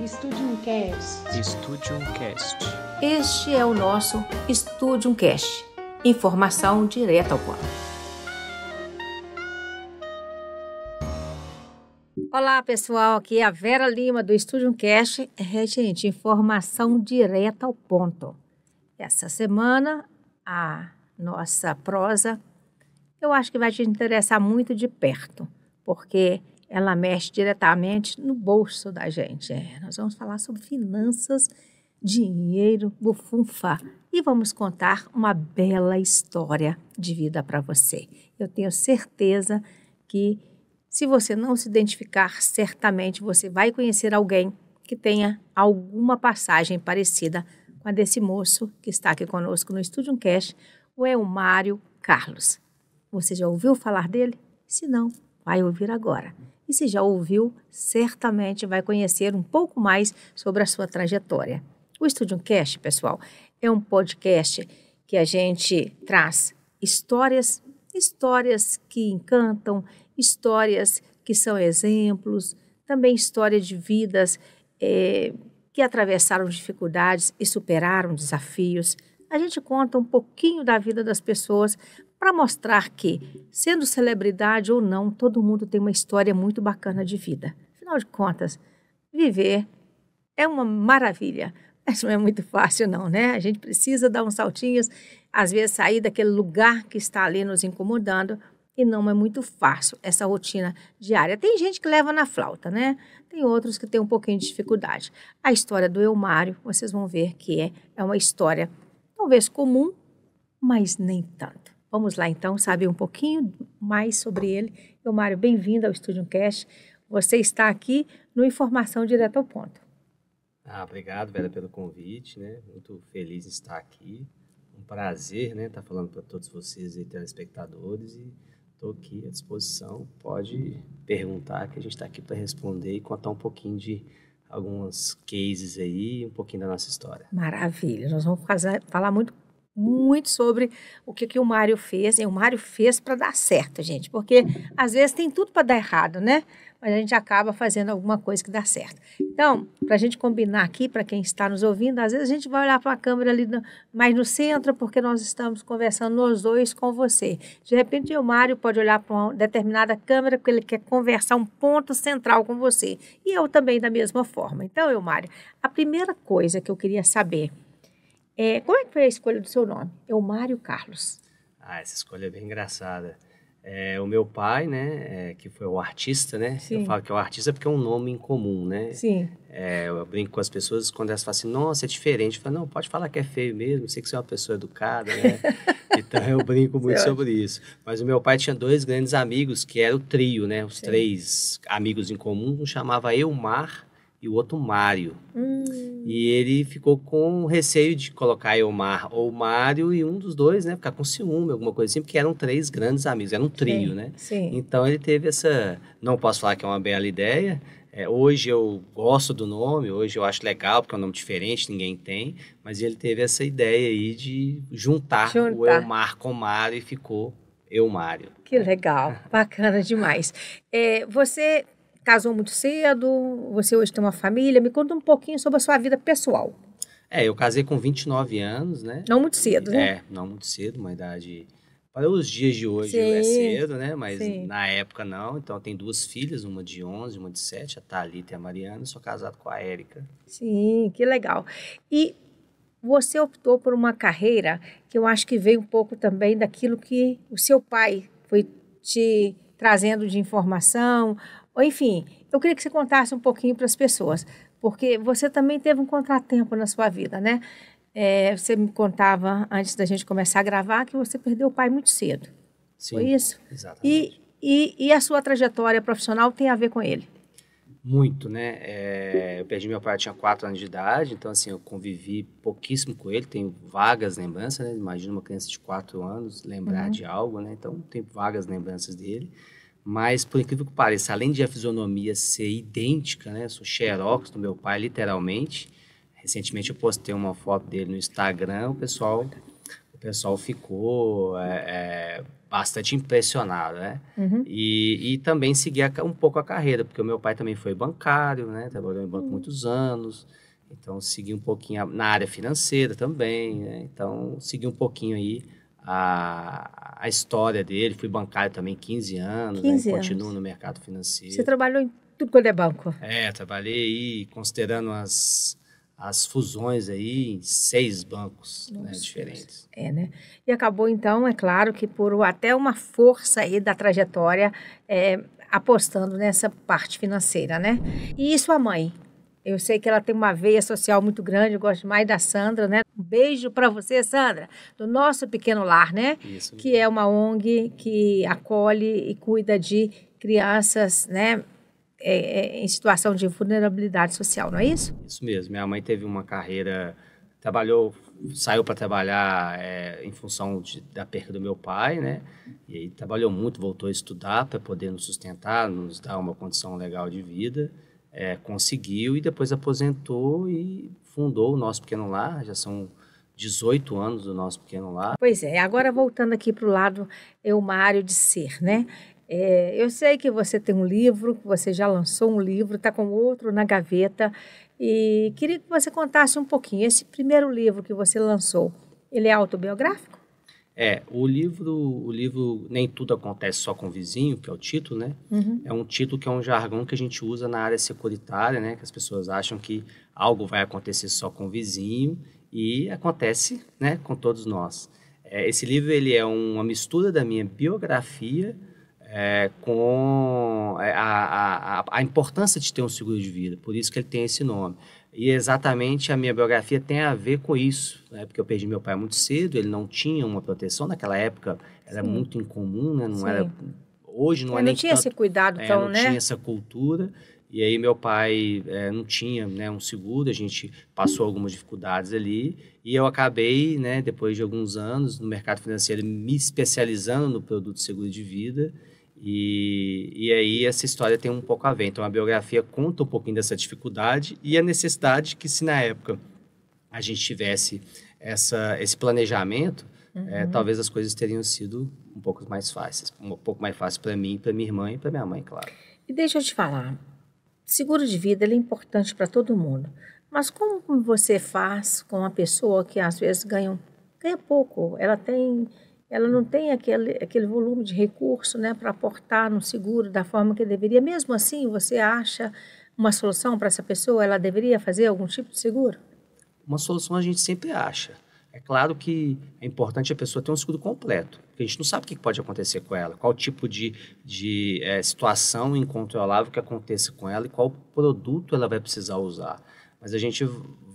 Studium Cast. Studium Cast. Este é o nosso Studium Cast. Informação direta ao ponto. Olá, pessoal. Aqui é a Vera Lima do Studium Cast. Gente, informação direta ao ponto. Essa semana, a nossa prosa, eu acho que vai te interessar muito de perto, porque ela mexe diretamente no bolso da gente. Nós vamos falar sobre finanças, dinheiro, bufunfá. E vamos contar uma bela história de vida para você. Eu tenho certeza que, se você não se identificar, certamente você vai conhecer alguém que tenha alguma passagem parecida com a desse moço que está aqui conosco no Studium Cast, o Elmário Carlos. Você já ouviu falar dele? Se não, vai ouvir agora. E se já ouviu, certamente vai conhecer um pouco mais sobre a sua trajetória. O Studium Cast, pessoal, é um podcast que a gente traz histórias que encantam, histórias que são exemplos, também histórias de vidas que atravessaram dificuldades e superaram desafios. A gente conta um pouquinho da vida das pessoas para mostrar que, sendo celebridade ou não, todo mundo tem uma história muito bacana de vida. Afinal de contas, viver é uma maravilha, mas não é muito fácil não, né? A gente precisa dar uns saltinhos, às vezes sair daquele lugar que está ali nos incomodando, e não é muito fácil essa rotina diária. Tem gente que leva na flauta, né? Tem outros que têm um pouquinho de dificuldade. A história do Elmário, vocês vão ver que é uma história talvez comum, mas nem tanto. Vamos lá, então, saber um pouquinho mais sobre ele. Elmário, bem-vindo ao Studium Cast. Você está aqui no Informação Direto ao Ponto. Obrigado, Vera, pelo convite, né? Muito feliz em estar aqui. Um prazer, né? Estar falando para todos vocês e telespectadores. E estou aqui à disposição. Pode perguntar, que a gente está aqui para responder e contar um pouquinho de alguns cases aí, um pouquinho da nossa história. Maravilha. Nós vamos falar muito sobre o que o Mário fez. E o Mário fez para dar certo, gente, porque às vezes tem tudo para dar errado, né? Mas a gente acaba fazendo alguma coisa que dá certo. Então, para a gente combinar aqui, para quem está nos ouvindo, às vezes a gente vai olhar para a câmera ali mais no centro, porque nós estamos conversando nós dois com você. De repente, o Mário pode olhar para uma determinada câmera, porque ele quer conversar um ponto central com você. E eu também da mesma forma. Então, Mário, a primeira coisa que eu queria saber como é que foi a escolha do seu nome? Elmário Carlos. Essa escolha é bem engraçada. O meu pai, né, que foi o artista, né? Sim. Eu falo que é o artista porque é um nome incomum, né? Sim. Eu brinco com as pessoas quando elas falam assim, nossa, é diferente. Eu falo, não, pode falar que é feio mesmo, sei que você é uma pessoa educada, né? Então eu brinco muito sobre isso. Mas o meu pai tinha dois grandes amigos, que era o trio, né? Os três amigos em comum, um chamava Elmar e o outro Mário. E ele ficou com receio de colocar Elmar ou Mário e um dos dois, né, ficar com ciúme, alguma coisa assim, porque eram três grandes amigos, era um trio, sim, né? Sim. Então ele teve essa, não posso falar que é uma bela ideia, hoje eu gosto do nome, hoje eu acho legal, porque é um nome diferente, ninguém tem, mas ele teve essa ideia aí de juntar. O Elmar com o Mário e ficou Elmário. Que legal, bacana demais. Você casou muito cedo, você hoje tem uma família, me conta um pouquinho sobre a sua vida pessoal. Eu casei com 29 anos, né? Não muito cedo, né? Não muito cedo, uma idade... Para os dias de hoje sim, é cedo, né? Mas sim. Na época não. Então eu tenho duas filhas, uma de 11, uma de 7, a Thalita e a Mariana. Sou casado com a Érica. Sim, que legal. E você optou por uma carreira que eu acho que veio um pouco também daquilo que o seu pai foi te trazendo de informação. Enfim, eu queria que você contasse um pouquinho para as pessoas, porque você também teve um contratempo na sua vida, né? Você me contava, antes da gente começar a gravar, que você perdeu o pai muito cedo. Sim, foi isso? Exatamente. E a sua trajetória profissional tem a ver com ele? Muito, né? Eu perdi meu pai, eu tinha 4 anos de idade, então assim, eu convivi pouquíssimo com ele, tenho vagas lembranças, né? Imagina uma criança de 4 anos lembrar de algo, né? Então, tenho vagas lembranças dele. Mas, por incrível que pareça, além de a fisionomia ser idêntica, né? Eu sou xerox do meu pai, literalmente. Recentemente eu postei uma foto dele no Instagram, o pessoal ficou bastante impressionado, né? Uhum. E também segui um pouco a carreira, porque o meu pai também foi bancário, né? Trabalhou em banco muitos anos, então segui um pouquinho na área financeira também, né? Então segui um pouquinho aí a história dele. Fui bancário também 15 anos, né? 15 Continuo anos. no mercado Você financeiro. trabalhou em tudo quando é banco? Trabalhei aí, considerando as fusões aí, em 6 bancos, né, Nossa, diferentes. né? E acabou, então, é claro que por até uma força aí da trajetória, apostando nessa parte financeira, né? E sua mãe? Eu sei que ela tem uma veia social muito grande, eu gosto mais da Sandra, né? Um beijo para você, Sandra, do Nosso Pequeno Lar, né? Isso. Que é uma ONG que acolhe e cuida de crianças, né? Em situação de vulnerabilidade social, não é isso? Isso mesmo. Minha mãe teve uma carreira, saiu para trabalhar em função da perda do meu pai, né? E aí trabalhou muito, voltou a estudar para poder nos sustentar, nos dar uma condição legal de vida. Conseguiu e depois aposentou e fundou o Nosso Pequeno Lar. Já são 18 anos do Nosso Pequeno Lar. Pois é, agora voltando aqui para o lado eumário de ser, né? Eu sei que você tem um livro, que você já lançou um livro, está com outro na gaveta, e queria que você contasse um pouquinho. Esse primeiro livro que você lançou, ele é autobiográfico? O livro Nem Tudo Acontece Só com o Vizinho, que é o título, né? Uhum. É um título que é um jargão que a gente usa na área securitária, né? Que as pessoas acham que algo vai acontecer só com o vizinho e acontece, né, com todos nós. Esse livro ele é uma mistura da minha biografia com a importância de ter um seguro de vida, por isso que ele tem esse nome. E exatamente a minha biografia tem a ver com isso, né? Porque eu perdi meu pai muito cedo, ele não tinha uma proteção, naquela época era muito incomum, né? Não era, hoje não é nem não tinha tanto, esse cuidado tão, não tinha essa cultura, e aí meu pai não tinha, né, um seguro, a gente passou algumas dificuldades ali, e eu acabei, né, depois de alguns anos no mercado financeiro, me especializando no produto seguro de vida. E aí essa história tem um pouco a ver. Então a biografia conta um pouquinho dessa dificuldade e a necessidade que, se na época a gente tivesse esse planejamento, talvez as coisas teriam sido um pouco mais fáceis. Um pouco mais fácil para mim, para minha irmã e para minha mãe, claro. E deixa eu te falar, seguro de vida ele é importante para todo mundo. Mas como você faz com uma pessoa que às vezes ganha pouco? Ela não tem aquele volume de recurso, né, para aportar no seguro da forma que deveria. Mesmo assim, você acha uma solução para essa pessoa? Ela deveria fazer algum tipo de seguro? Uma solução a gente sempre acha. É claro que é importante a pessoa ter um seguro completo, porque a gente não sabe o que pode acontecer com ela, qual tipo de situação incontrolável que aconteça com ela e qual produto ela vai precisar usar. Mas a gente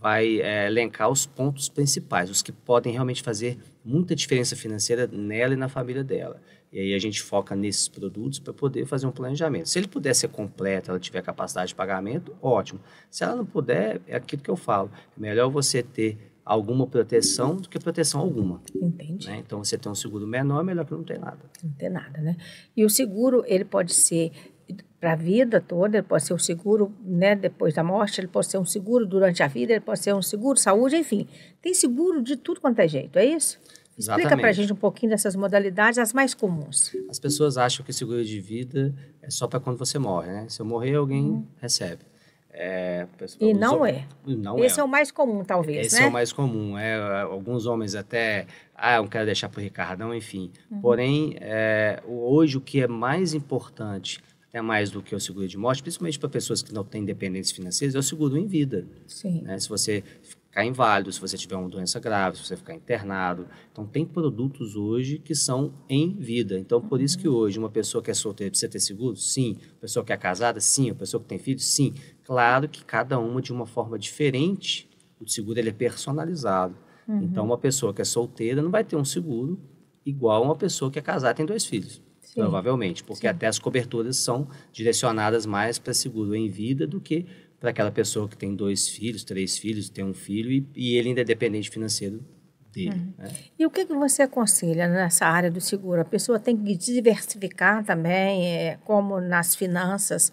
vai elencar os pontos principais, os que podem realmente fazer muita diferença financeira nela e na família dela. E aí a gente foca nesses produtos para poder fazer um planejamento. Se ele puder ser completo, ela tiver capacidade de pagamento, ótimo. Se ela não puder, é aquilo que eu falo. É melhor você ter alguma proteção do que proteção alguma. Entendi. Né? Então, você ter um seguro menor é melhor que não ter nada. Não ter nada, né? E o seguro, ele pode ser para a vida toda, ele pode ser um seguro, né, depois da morte, ele pode ser um seguro durante a vida, ele pode ser um seguro saúde, enfim. Tem seguro de tudo quanto é jeito, é isso? Exatamente. Explica para a gente um pouquinho dessas modalidades, as mais comuns. As pessoas acham que seguro de vida é só para quando você morre, né? Se eu morrer, alguém recebe. E não é. Não Esse é o mais comum, talvez, Esse né? é o mais comum. Alguns homens até, eu não quero deixar para o Ricardão, enfim. Porém, hoje o que é mais importante, até mais do que o seguro de morte, principalmente para pessoas que não têm independência financeira, é o seguro em vida. Sim. Né? Se você ficar inválido, se você tiver uma doença grave, se você ficar internado. Então, tem produtos hoje que são em vida. Então, por isso que hoje uma pessoa que é solteira precisa ter seguro? Sim. A pessoa que é casada? Sim. A pessoa que tem filhos? Sim. Claro que cada uma de uma forma diferente. O seguro ele é personalizado. Então, uma pessoa que é solteira não vai ter um seguro igual uma pessoa que é casada e tem 2 filhos. Sim. Provavelmente. Porque até as coberturas são direcionadas mais para seguro em vida do que para aquela pessoa que tem 2 filhos, 3 filhos, tem um filho e ele ainda é dependente financeiro dele. Né? E o que você aconselha nessa área do seguro? A pessoa tem que diversificar também, como nas finanças,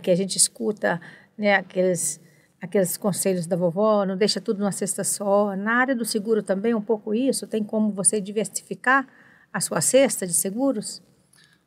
que a gente escuta, né, aqueles conselhos da vovó, não deixa tudo numa cesta só. Na área do seguro também um pouco isso? Tem como você diversificar a sua cesta de seguros?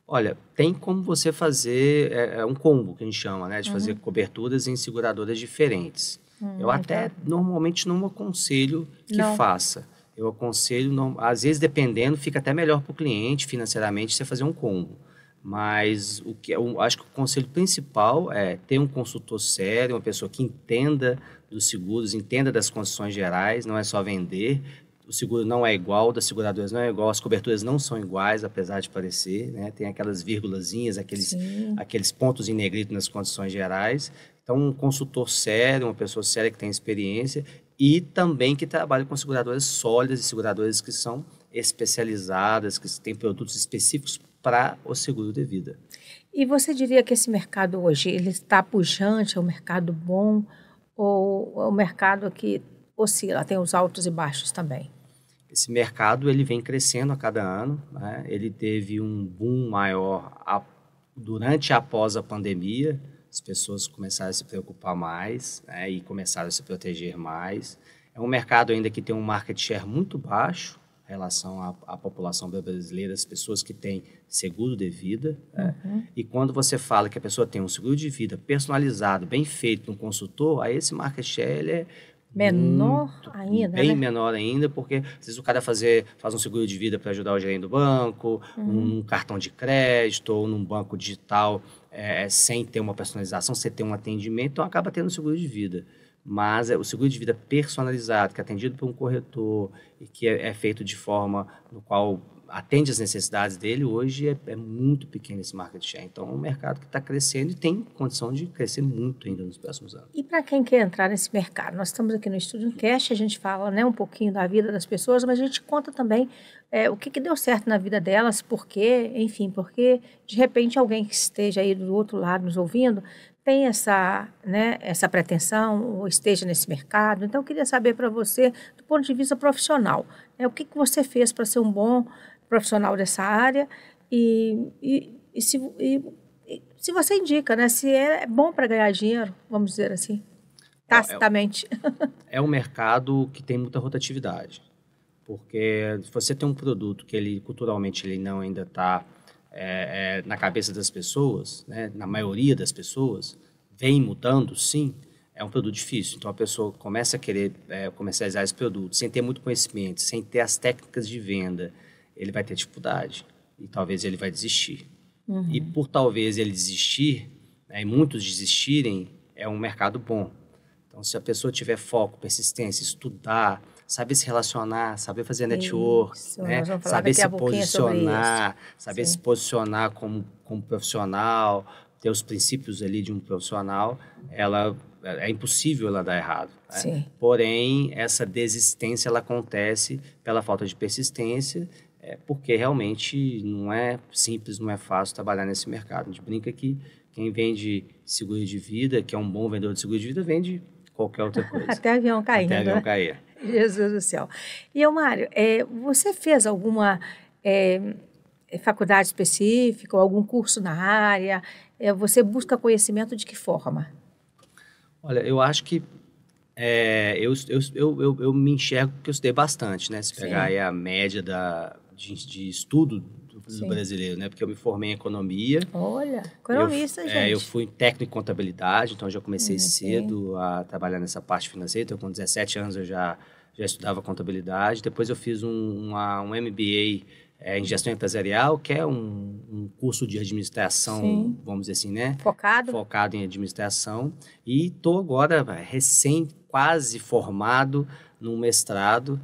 Olha, tem como você fazer um combo, que a gente chama, né? De fazer coberturas em seguradoras diferentes. Eu até normalmente não aconselho que Não. faça. Eu aconselho, às vezes dependendo, fica até melhor para o cliente financeiramente você fazer um combo. Mas eu acho que o conselho principal é ter um consultor sério, uma pessoa que entenda dos seguros, entenda das condições gerais, não é só vender. O seguro não é igual, das seguradoras não é igual, as coberturas não são iguais, apesar de parecer, né? Tem aquelas vírgulazinhas, aqueles pontos em negrito nas condições gerais. Então, um consultor sério, uma pessoa séria que tem experiência e também que trabalha com seguradoras sólidas e seguradoras que são especializadas, que têm produtos específicos para o seguro de vida. E você diria que esse mercado hoje, ele está pujante, é um mercado bom ou é um mercado que oscila, tem os altos e baixos também? Esse mercado ele vem crescendo a cada ano, né? Ele teve um boom maior durante e após a pandemia. As pessoas começaram a se preocupar mais, né? E começaram a se proteger mais. É um mercado ainda que tem um market share muito baixo em relação à população brasileira, as pessoas que têm seguro de vida. Né? E quando você fala que a pessoa tem um seguro de vida personalizado, bem feito, um consultor, aí esse market share ele é menor ainda, bem né? menor ainda, porque às vezes o cara faz um seguro de vida para ajudar o gerente do banco, um cartão de crédito ou num banco digital sem ter uma personalização, sem ter um atendimento, então acaba tendo um seguro de vida. Mas o seguro de vida personalizado, que é atendido por um corretor e que é feito de forma no qual atende as necessidades dele, hoje é muito pequeno esse market share. Então, é um mercado que está crescendo e tem condição de crescer muito ainda nos próximos anos. E para quem quer entrar nesse mercado? Nós estamos aqui no Estúdio Cast, a gente fala, né, um pouquinho da vida das pessoas, mas a gente conta também o que deu certo na vida delas, por quê, enfim, porque de repente alguém que esteja aí do outro lado nos ouvindo tem essa pretensão ou esteja nesse mercado. Então, eu queria saber para você, do ponto de vista profissional, o que você fez para ser um bom profissional dessa área e se você indica, né, se é bom para ganhar dinheiro, vamos dizer assim, tacitamente. É um mercado que tem muita rotatividade, porque se você tem um produto que ele culturalmente ele não ainda está na cabeça das pessoas, né, na maioria das pessoas, vem mudando, sim, é um produto difícil. Então, a pessoa começa a querer comercializar esse produto sem ter muito conhecimento, sem ter as técnicas de venda, ele vai ter dificuldade e talvez ele vai desistir. E por talvez ele desistir, né, e muitos desistirem, é um mercado bom. Então, se a pessoa tiver foco, persistência, estudar, saber se relacionar, saber fazer network, né, saber se posicionar, saber se posicionar como profissional, ter os princípios ali de um profissional, é impossível ela dar errado. Né? Porém, essa desistência ela acontece pela falta de persistência, porque realmente não é simples, não é fácil trabalhar nesse mercado. A gente brinca que quem vende seguro de vida, que é um bom vendedor de seguro de vida, vende qualquer outra coisa. Até avião caindo. Até avião cair. Jesus do céu. E, Mário, você fez alguma faculdade específica ou algum curso na área? Você busca conhecimento de que forma? Olha, eu acho que eu me enxergo que eu estudei bastante, né? Se pegar aí a média de estudo do brasileiro, né? Porque eu me formei em economia. Olha, economista, gente. Eu fui técnico em contabilidade, então já comecei cedo a trabalhar nessa parte financeira. Então, com 17 anos eu já estudava contabilidade. Depois eu fiz um MBA em gestão empresarial, que é um curso de administração, vamos dizer assim, né? Focado em administração. E estou agora quase formado num mestrado,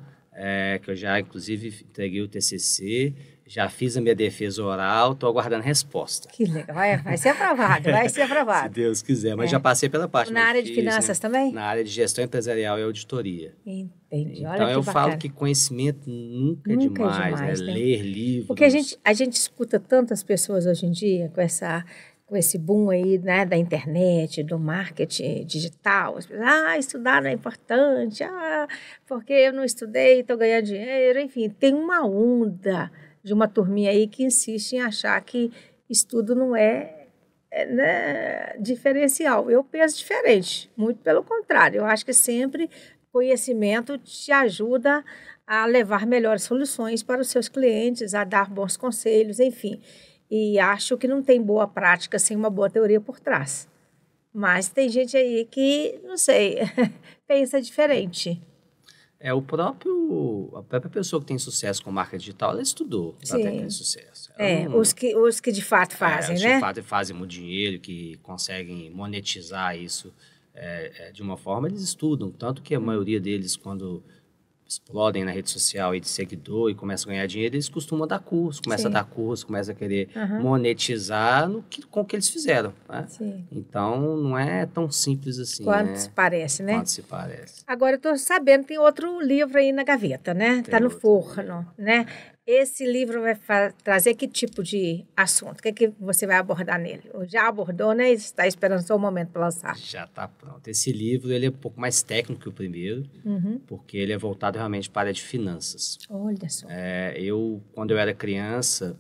que eu já, inclusive, entreguei o TCC, já fiz a minha defesa oral, estou aguardando resposta. Que legal, vai ser aprovado, vai ser aprovado. Se Deus quiser, mas já passei pela parte na área de finanças, né? Também? Na área de gestão empresarial e auditoria. Entendi. Então, eu falo que conhecimento nunca é demais, né? Ler livros. Porque a gente escuta tantas pessoas hoje em dia com esse boom aí, né, da internet, do marketing digital. As pessoas, estudar não é importante, porque eu não estudei, estou ganhando dinheiro. Enfim, tem uma onda de uma turminha aí que insiste em achar que estudo não é diferencial. Eu penso diferente, muito pelo contrário. Eu acho que sempre conhecimento te ajuda a levar melhores soluções para os seus clientes, a dar bons conselhos, enfim. E acho que não tem boa prática sem uma boa teoria por trás. Mas tem gente aí que, não sei, pensa diferente. A própria pessoa que tem sucesso com marca digital, ela estudou para ter aquele sucesso. Os que de fato fazem, né? Os que de fato fazem muito dinheiro, que conseguem monetizar isso de uma forma, eles estudam. Tanto que a maioria deles, quando explodem na rede social e de seguidor e começam a ganhar dinheiro, eles costumam dar curso, começam a querer monetizar com o que eles fizeram, né? Então, não é tão simples assim, Quanto se parece, né? Quanto se parece. Agora, eu estou sabendo que tem outro livro aí na gaveta, né? Está no forno, né? Esse livro vai trazer que tipo de assunto? O que você vai abordar nele? Ou já abordou, né? Está esperando só o momento para lançar. Já está pronto. Esse livro ele é um pouco mais técnico que o primeiro, porque ele é voltado realmente para a área de finanças. Olha só. Quando eu era criança,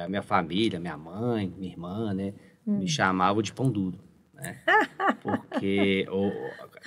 a minha família, minha mãe, minha irmã, né, me chamavam de pão duro. Né? Porque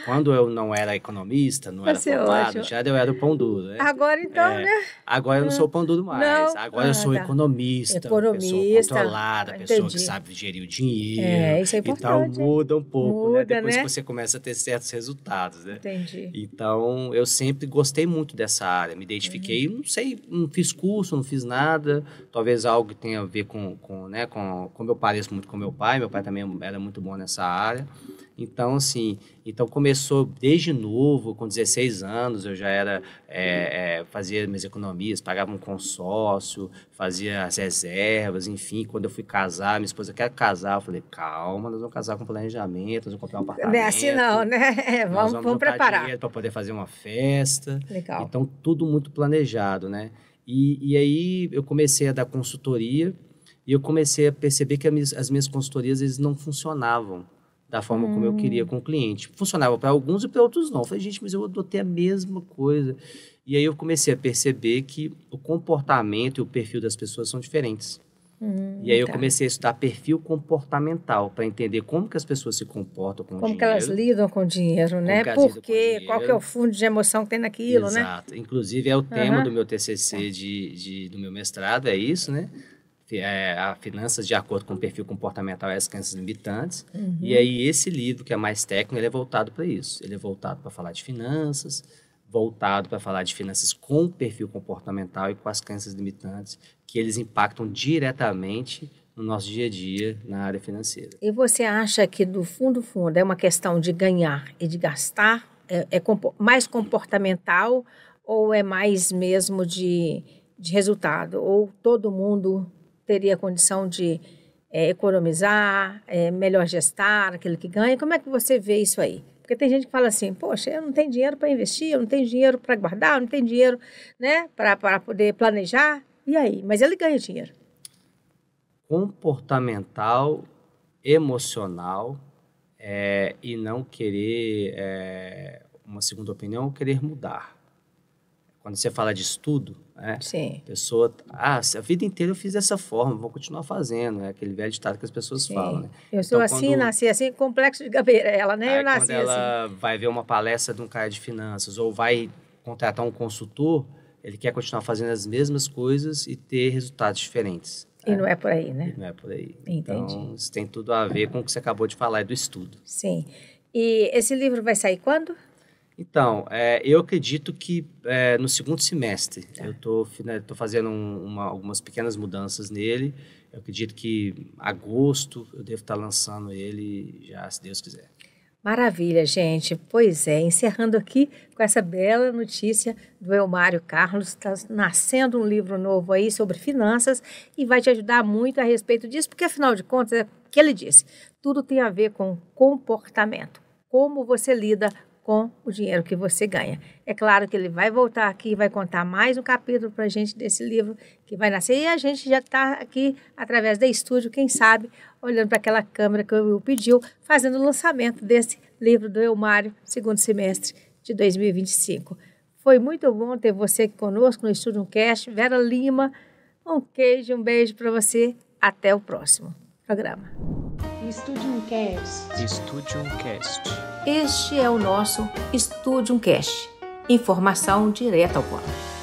quando eu não era economista, não era formado, já eu era o pão duro. Né? Agora então, né? Agora eu não sou o pão duro mais. Não. Agora eu sou economista, pessoa controlada, pessoa que sabe gerir o dinheiro. Isso é importante. Então muda um pouco, né? Depois que você começa a ter certos resultados, né? Entendi. Então eu sempre gostei muito dessa área, me identifiquei, não sei, não fiz curso, não fiz nada, talvez algo que tenha a ver com como eu pareço muito com meu pai também era muito bom nessa área. Então, assim, começou desde novo, com 16 anos, eu já era, fazia minhas economias, pagava um consórcio, fazia as reservas, enfim. Quando eu fui casar, minha esposa quer casar, eu falei, calma, nós vamos casar com planejamento, nós vamos comprar um apartamento. Não é assim não, né? Vamos preparar. Dinheiro para poder fazer uma festa. Legal. Então, tudo muito planejado, né? E aí eu comecei a dar consultoria e eu comecei a perceber que as minhas consultorias eles não funcionavam da forma como eu queria com o cliente. Funcionava para alguns e para outros não. Eu falei, gente, mas eu adotei a mesma coisa. E aí eu comecei a perceber que o comportamento e o perfil das pessoas são diferentes. E aí eu comecei a estudar perfil comportamental para entender como que as pessoas se comportam com o dinheiro. Como que elas lidam com o dinheiro, né? Porque qual que é o fundo de emoção que tem naquilo, né? Exato. Inclusive é o tema do meu TCC do meu mestrado, é isso, né? A finanças de acordo com o perfil comportamental e as crenças limitantes. E aí esse livro, que é mais técnico, ele é voltado para isso. Ele é voltado para falar de finanças, voltado para falar de finanças com o perfil comportamental e com as crenças limitantes, que eles impactam diretamente no nosso dia a dia na área financeira. E você acha que, do fundo, é uma questão de ganhar e de gastar? É mais comportamental ou é mais mesmo de resultado? Ou todo mundo teria condição de economizar, melhor gestar aquele que ganha? Como é que você vê isso aí? Porque tem gente que fala assim, poxa, eu não tenho dinheiro para investir, eu não tenho dinheiro para guardar, eu não tenho dinheiro, né, para poder planejar. E aí? Mas ele ganha dinheiro. Comportamental, emocional e não querer, uma segunda opinião, querer mudar. Quando você fala de estudo, a pessoa, a vida inteira eu fiz dessa forma, vou continuar fazendo, é aquele velho ditado que as pessoas falam, né? Eu sou então, assim, nasci assim, complexo de Gabriela, né? Eu nasci quando ela vai ver uma palestra de um cara de finanças ou vai contratar um consultor, ele quer continuar fazendo as mesmas coisas e ter resultados diferentes. E não é por aí, né? Não é por aí. Entendi. Então, isso tem tudo a ver com o que você acabou de falar, do estudo. Sim. E esse livro vai sair quando? Então, eu acredito que no segundo semestre. Eu estou fazendo algumas pequenas mudanças nele. Eu acredito que agosto eu devo estar lançando ele já, se Deus quiser. Maravilha, gente. Pois é, encerrando aqui com essa bela notícia do Elmário Carlos. Está nascendo um livro novo aí sobre finanças e vai te ajudar muito a respeito disso, porque afinal de contas, é o que ele disse, tudo tem a ver com comportamento. Como você lida com o dinheiro que você ganha. É claro que ele vai voltar aqui e vai contar mais um capítulo para a gente desse livro que vai nascer. E a gente já está aqui, através da estúdio, quem sabe, olhando para aquela câmera que o Will pediu, fazendo o lançamento desse livro do Elmário, segundo semestre de 2025. Foi muito bom ter você aqui conosco no Estúdio Cast. Vera Lima, um queijo, um beijo para você. Até o próximo programa. Estúdio Cast. Estúdio Cast. Este é o nosso Estúdio Cast. Informação direta ao ponto.